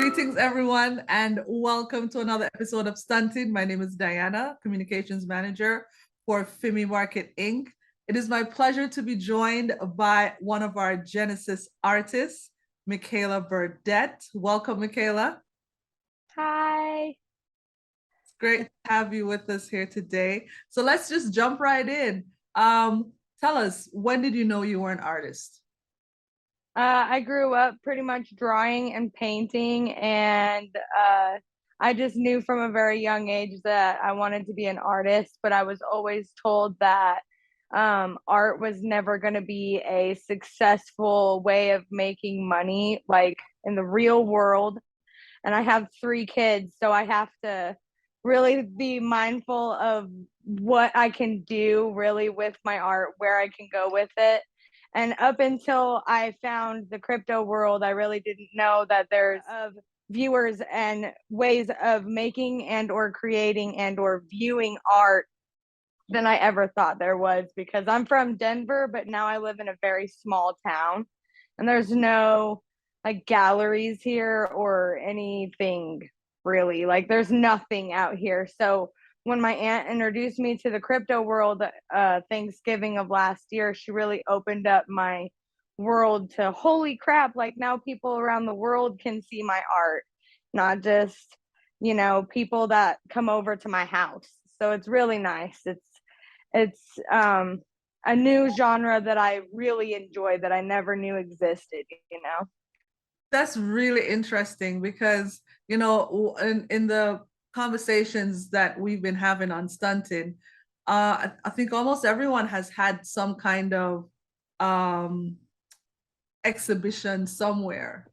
Greetings, everyone, and welcome to another episode of Stunted. My name is Diana, Communications Manager for Fimi Market Inc. It is my pleasure to be joined by one of our Genesis artists, McKayla Burdette. Welcome, McKayla. Hi. It's great to have you with us here today. So let's just jump right in. Tell us, when did you know you were an artist? I grew up pretty much drawing and painting, and I just knew from a very young age that I wanted to be an artist, but I was always told that art was never going to be a successful way of making money, like in the real world. And I have 3 kids, so I have to really be mindful of what I can do really with my art, where I can go with it. And up until I found the crypto world, I really didn't know that there's of viewers and ways of making and or creating and or viewing art than I ever thought there was, because I'm from Denver, but now I live in a very small town and there's no like galleries here or anything really. Like there's nothing out here. So when my aunt introduced me to the crypto world, Thanksgiving of last year, she really opened up my world to holy crap, like now people around the world can see my art, not just, people that come over to my house. So it's really nice. It's a new genre that I really enjoy that I never knew existed. That's really interesting because, in the conversations that we've been having on Stunted, I think almost everyone has had some kind of um, exhibition somewhere.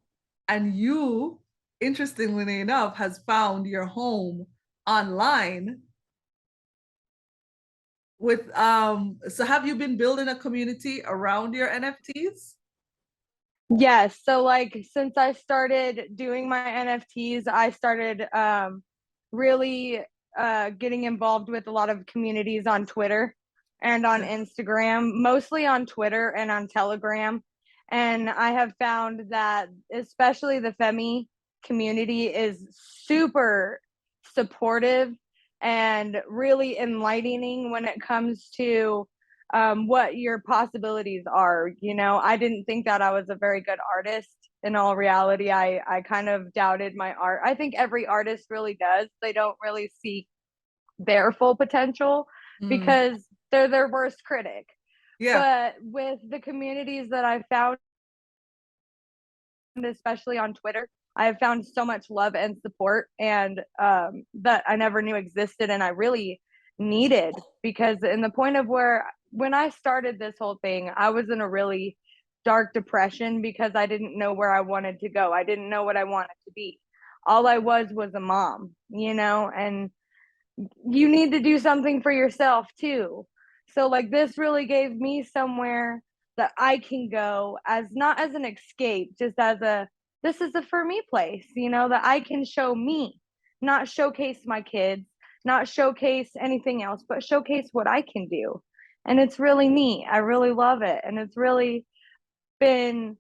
And you, interestingly enough, has found your home online with so have you been building a community around your NFTs? Yes. So like since I started doing my NFTs, I started really getting involved with a lot of communities on Twitter and on Instagram, mostly on Twitter and on Telegram. And I have found that especially the Femi community is super supportive and really enlightening when it comes to what your possibilities are. I didn't think that I was a very good artist. In all reality, I kind of doubted my art. I think every artist really does. They don't really see their full potential because they're their worst critic. Yeah. But with the communities that I found, especially on Twitter, I have found so much love and support, and that I never knew existed, and I really needed, because in the point of where when I started this whole thing, I was in a really dark depression because I didn't know where I wanted to go. I didn't know what I wanted to be. All I was a mom, and you need to do something for yourself too. So like this really gave me somewhere that I can go, as not as an escape, just as a this is a for me place, that I can show me, not showcase my kids, not showcase anything else, but showcase what I can do. And it's really neat. I really love it. And it's really been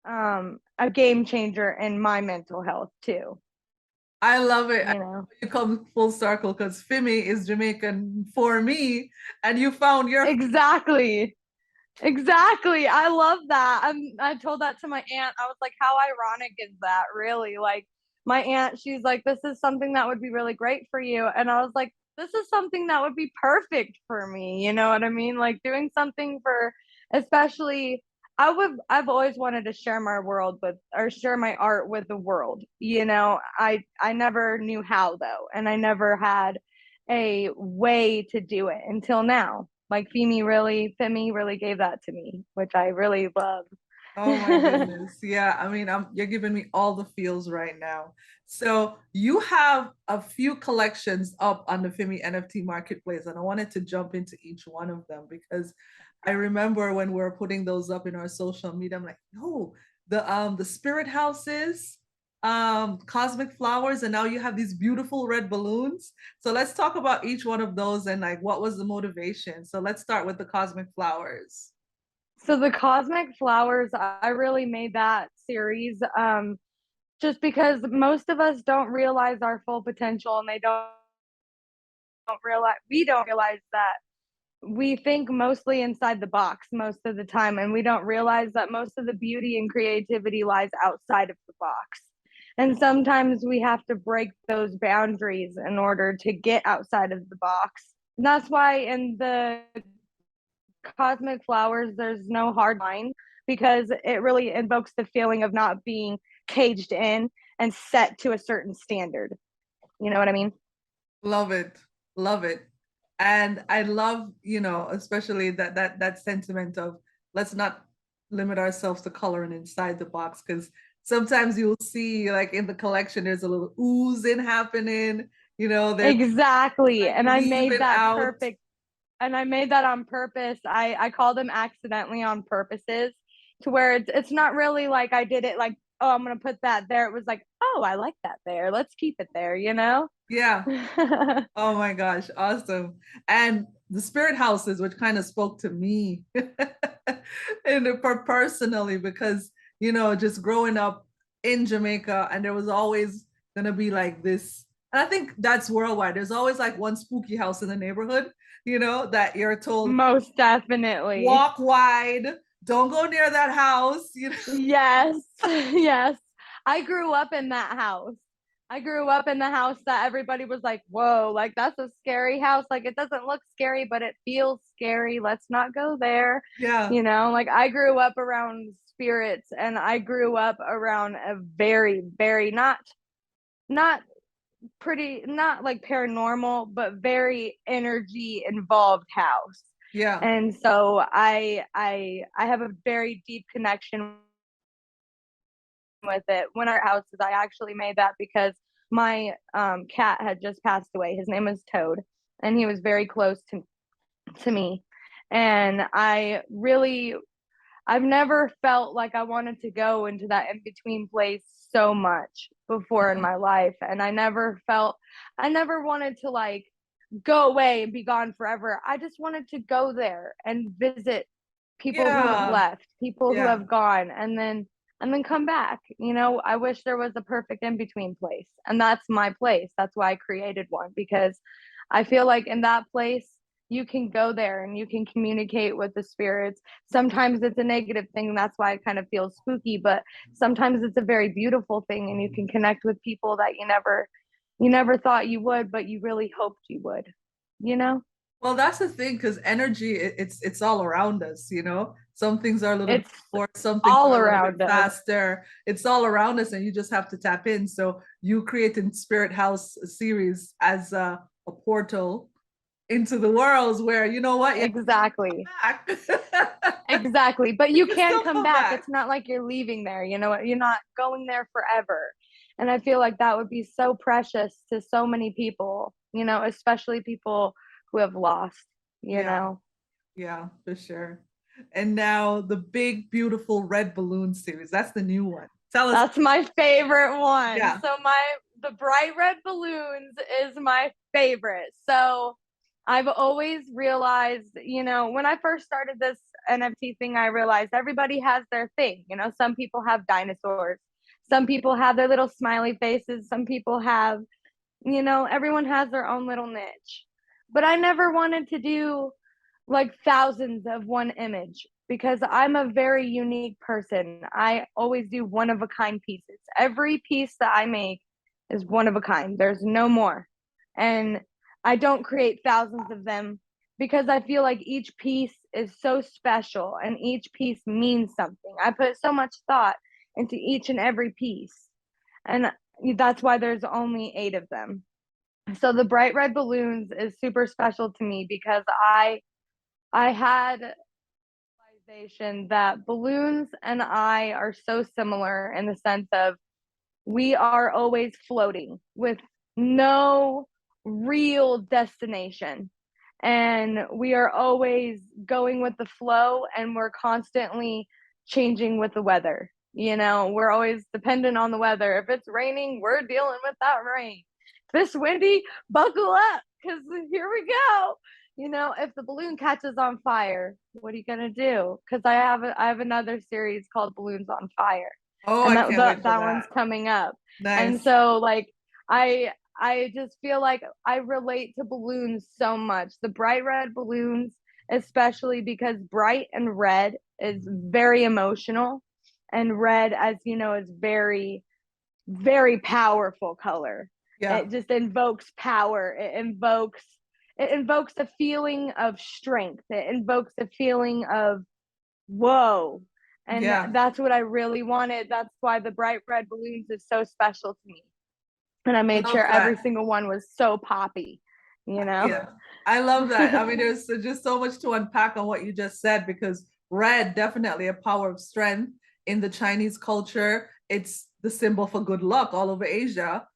a game changer in my mental health too. I love it. You know. You come full circle because Fimi is Jamaican for me, and you found your Exactly. Exactly. I love that. I told that to my aunt. I was like, how ironic is that, really? Like, my aunt, she's like, this is something that would be really great for you. And I was like, this is something that would be perfect for me. You know what I mean? Like, doing something for, especially, I've always wanted to share my world with, or share my art with the world. I never knew how, though. And I never had a way to do it until now. Like Fimi really gave that to me, which I really love. Oh my goodness. Yeah, I mean, you're giving me all the feels right now. So you have a few collections up on the Fimi NFT Marketplace, and I wanted to jump into each one of them because I remember when we were putting those up in our social media, I'm like, no, the spirit houses, cosmic flowers, and now you have these beautiful red balloons. So let's talk about each one of those and like what was the motivation. So let's start with the cosmic flowers. So the Cosmic Flowers, I really made that series just because most of us don't realize our full potential, and they don't realize we don't realize that we think mostly inside the box most of the time, and we don't realize that most of the beauty and creativity lies outside of the box. And sometimes we have to break those boundaries in order to get outside of the box. And that's why in the cosmic flowers, there's no hard line, because it really invokes the feeling of not being caged in and set to a certain standard. You know what I mean? Love it. Love it. And I love, especially that sentiment of let's not limit ourselves to coloring inside the box, because sometimes you'll see like in the collection there's a little oozing happening, there's Exactly. like And I made leaving that out. perfect. And I made that on purpose. I call them accidentally on purposes, to where it's not really like I did it like, oh, I'm gonna put that there. It was like, oh, I like that there. Let's keep it there, you know? Yeah. Oh my gosh, awesome. And the spirit houses, which kind of spoke to me and personally, because, just growing up in Jamaica, and there was always gonna be like this, and I think that's worldwide. There's always like one spooky house in the neighborhood, that you're told Most definitely. walk wide, don't go near that house. Yes. Yes. I grew up in that house. I grew up in the house that everybody was like, whoa, like that's a scary house. Like it doesn't look scary, but it feels scary. Let's not go there. Yeah. You know, like I grew up around spirits, and I grew up around a very, very not pretty, not like paranormal, but very energy involved house. Yeah. And so I have a very deep connection with it. One of our houses, I actually made that because my cat had just passed away. His name was Toad, and he was very close to me. And I've never felt like I wanted to go into that in between place so much before in Mhm. my life. And I never wanted to like go away and be gone forever. I just wanted to go there and visit people who have Yeah. left, people who Yeah. have gone, and then come back. You know, I wish there was a perfect in between place. And that's my place. That's why I created one, because I feel like in that place you can go there and you can communicate with the spirits. Sometimes it's a negative thing, and that's why it kind of feels spooky, but sometimes it's a very beautiful thing, and you can connect with people that you never thought you would, but you really hoped you would, you know? Well, that's the thing, because energy, it's all around us. Some things are a little bit It's slower, some things all are a little bit around us. faster. It's all around us, and you just have to tap in. So you creating Spirit House series as a portal into the worlds where you know what, yeah, Exactly. back. Exactly. But You you can can still come come back. back. It's not like you're leaving there, you know, you're not going there forever. And I feel like that would be so precious to so many people, you know, especially people who have lost, you Yeah, know. yeah, for sure. And now the big, beautiful red balloon series. That's the new one. Tell us. That's my favorite one. Yeah. So the bright red balloons is my favorite. So I've always realized, you know, when I first started this NFT thing, I realized everybody has their thing. You know, some people have dinosaurs, some people have their little smiley faces, some people have, you know, everyone has their own little niche. But I never wanted to do like thousands of one image, because I'm a very unique person. I always do one of a kind pieces. Every piece that I make is one of a kind. There's no more. And I don't create thousands of them, because I feel like each piece is so special and each piece means something. I put so much thought into each and every piece. And that's why there's only 8 of them. So the bright red balloons is super special to me, because I had realization that balloons and I are so similar in the sense of we are always floating with no real destination. And we are always going with the flow, and we're constantly changing with the weather. You know, we're always dependent on the weather. If it's raining, we're dealing with that rain. If it's windy, buckle up, because here we go. You know, if the balloon catches on fire, what are you gonna do? Because I have another series called Balloons on Fire, Oh, and I can't wait for that that. one's coming up. And Nice. so like I I just feel like I relate to balloons so much. The bright red balloons, especially because bright and red is very emotional, and red, as you know, is very, very powerful color. Yeah. It just invokes power. It invokes a feeling of strength. It invokes a feeling of whoa. And Yeah. that's what I really wanted. That's why the bright red balloons is so special to me. And I I made sure love every that. single one was so poppy, you know? Yeah. I love that. I mean, there's just so much to unpack on what you just said because red definitely a power of strength in the Chinese culture. It's the symbol for good luck all over Asia.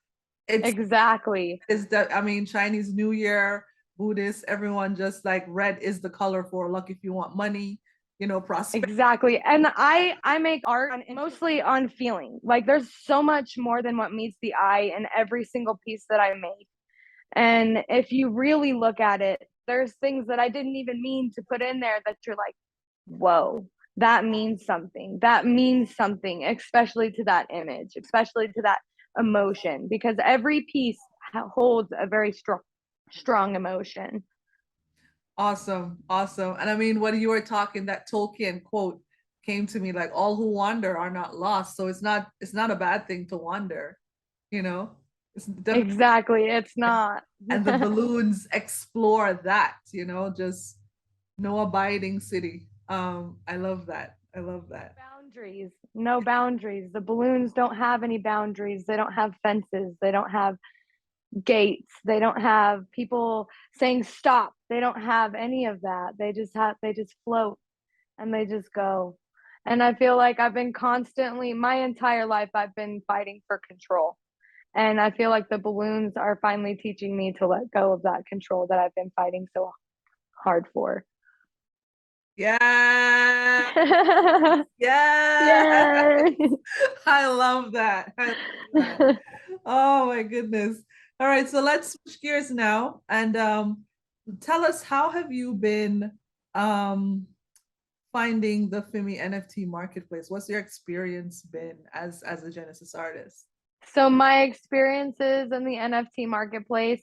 It's Exactly. is that I mean Chinese New Year, Buddhists, everyone just like red is the color for luck if you want money, prosperity. Exactly. And I make art mostly on feeling. Like there's so much more than what meets the eye in every single piece that I make. And if you really look at it, there's things that I didn't even mean to put in there that you're like, whoa, that means something. That means something, especially to that image, especially to that emotion, because every piece holds a very strong emotion. Awesome, awesome. And I mean, when you were talking, that Tolkien quote came to me like all who wander are not lost. So it's not a bad thing to wander, you know? It's definitely Exactly. It's not. and the balloons explore that, just no abiding city. I love that. I love that. Boundaries. No boundaries. The balloons don't have any boundaries. They don't have fences. They don't have gates. They don't have people saying stop. They don't have any of that. They just float and they just go. And I feel like I've been constantly, my entire life, I've been fighting for control. And I feel like the balloons are finally teaching me to let go of that control that I've been fighting so hard for. Yeah. Yeah. Yay! I love that. I love that. Oh my goodness. All right, so let's switch gears now and tell us how have you been um finding the Fimi NFT marketplace? What's your experience been as a Genesis artist? So my experiences in the NFT marketplace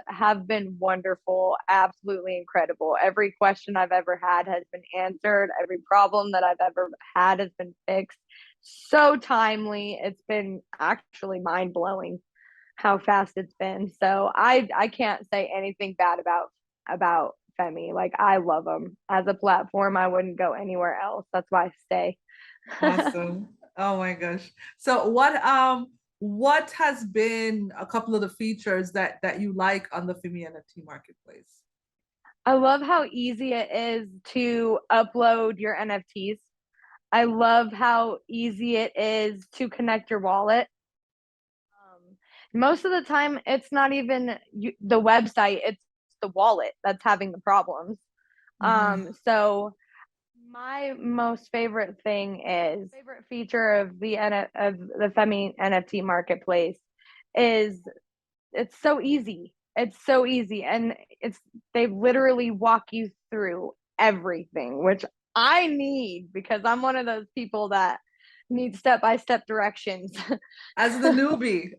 have been wonderful, absolutely incredible. Every question I've ever had has been answered. Every problem that I've ever had has been fixed. So timely. It's been actually mind-blowing how fast it's been. So I can't say anything bad about Femi. Like I love them as a platform. I wouldn't go anywhere else. That's why I stay. Awesome. Oh my gosh. So what has been a couple of the features that you like on the Fimi NFT marketplace? I love how easy it is to upload your NFTs. I love how easy it is to connect your wallet. Most of the time, it's not even the website, it's the wallet that's having the problems. Mhm. So my most favorite thing is favorite feature of of the Femi NFT marketplace is it's so easy. It's so easy, and they literally walk you through everything, which I need because I'm one of those people that need step by step directions. As the newbie,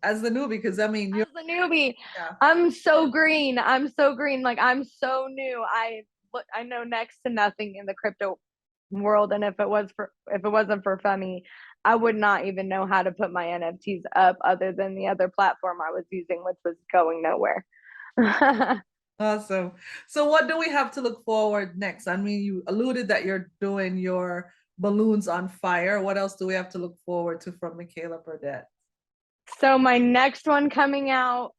because I mean, As the newbie, yeah, I'm so green. I'm so green. Like I'm so new. I know next to nothing in the crypto world, and if it wasn't for Femi, I would not even know how to put my NFTs up other than the other platform I was using, which was going nowhere. awesome. So what do we have to look forward next? I mean, you alluded that you're doing your balloons on fire. What else do we have to look forward to from McKayla Burdette? So my next one coming out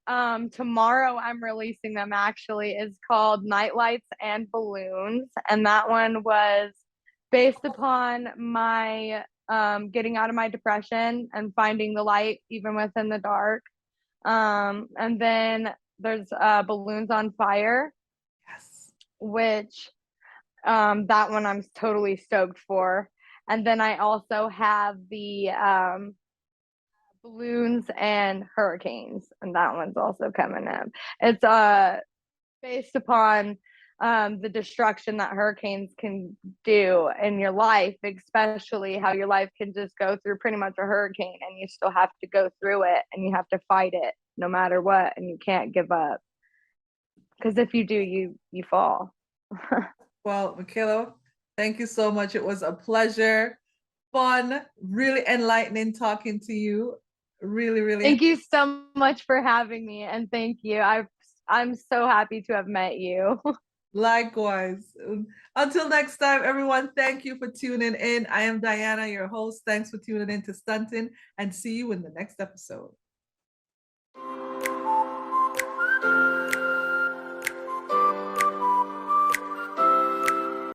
tomorrow, I'm releasing them actually, is called Nightlights and Balloons. And that one was based upon my getting out of my depression and finding the light even within the dark. And then there's Balloons on Fire, Yes. which that one I'm totally stoked for. And then I also have the balloons and hurricanes, and that one's also coming up. It's based upon the destruction that hurricanes can do in your life, especially how your life can just go through pretty much a hurricane and you still have to go through it and you have to fight it no matter what, and you can't give up. Because if you do, you fall. Well, McKayla, thank you so much. It was a pleasure, fun, really enlightening talking to you. Really, really. Thank you so much for having me, and thank you. I'm so happy to have met you. Likewise. Until next time, everyone, thank you for tuning in. I am Diana, your host. Thanks for tuning in to Stunting, and see you in the next episode.